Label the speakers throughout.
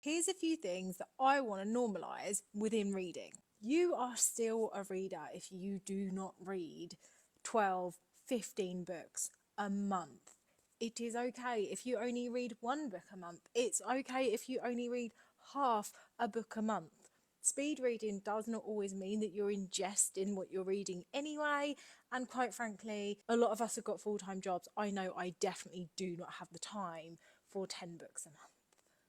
Speaker 1: Here's a few things that I want to normalise within reading. You are still a reader if you do not read 12, 15 books a month. It is okay if you only read one book a month. It's okay if you only read half a book a month. Speed reading does not always mean that you're ingesting what you're reading anyway. And quite frankly, a lot of us have got full-time jobs. I know I definitely do not have the time for 10 books a month.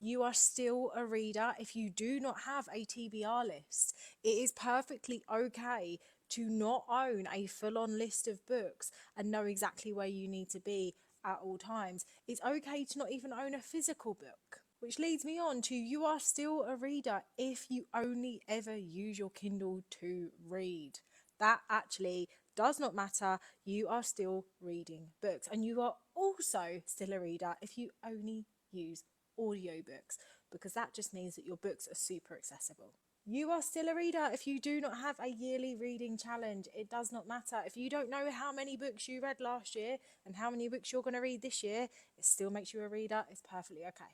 Speaker 1: You are still a reader if you do not have a TBR list. It is perfectly okay to not own a full-on list of books and know exactly where you need to be at all times. It's okay to not even own a physical book. Which leads me on to you are still a reader if you only ever use your Kindle to read. That actually does not matter. You are still reading books. And you are also still a reader if you only use audiobooks, because that just means that your books are super accessible. You are still a reader if you do not have a yearly reading challenge. It does not matter. If you don't know how many books you read last year and how many books you're going to read this year, it still makes you a reader. It's perfectly okay.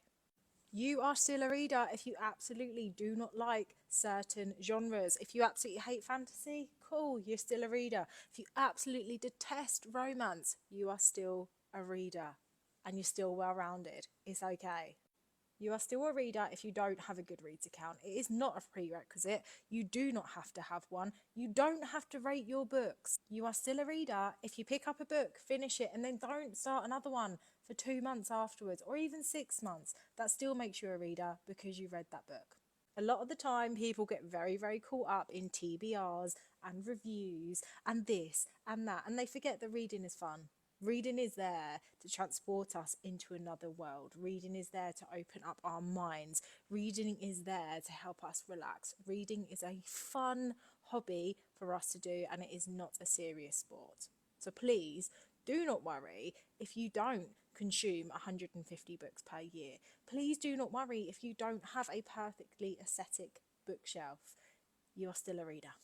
Speaker 1: You are still a reader if you absolutely do not like certain genres. If you absolutely hate fantasy, cool, you're still a reader. If you absolutely detest romance, you are still a reader and you're still well rounded. It's okay. You are still a reader if you don't have a Goodreads account. It is not a prerequisite. You do not have to have one. You don't have to rate your books. You are still a reader if you pick up a book, finish it, and then don't start another one for 2 months afterwards, or even 6 months. That still makes you a reader because you read that book. A lot of the time, people get very, very caught up in TBRs and reviews and this and that, and they forget that reading is fun. Reading is there to transport us into another world. Reading is there to open up our minds. Reading is there to help us relax. Reading is a fun hobby for us to do, and it is not a serious sport. So please do not worry if you don't consume 150 books per year. Please do not worry if you don't have a perfectly aesthetic bookshelf. You are still a reader.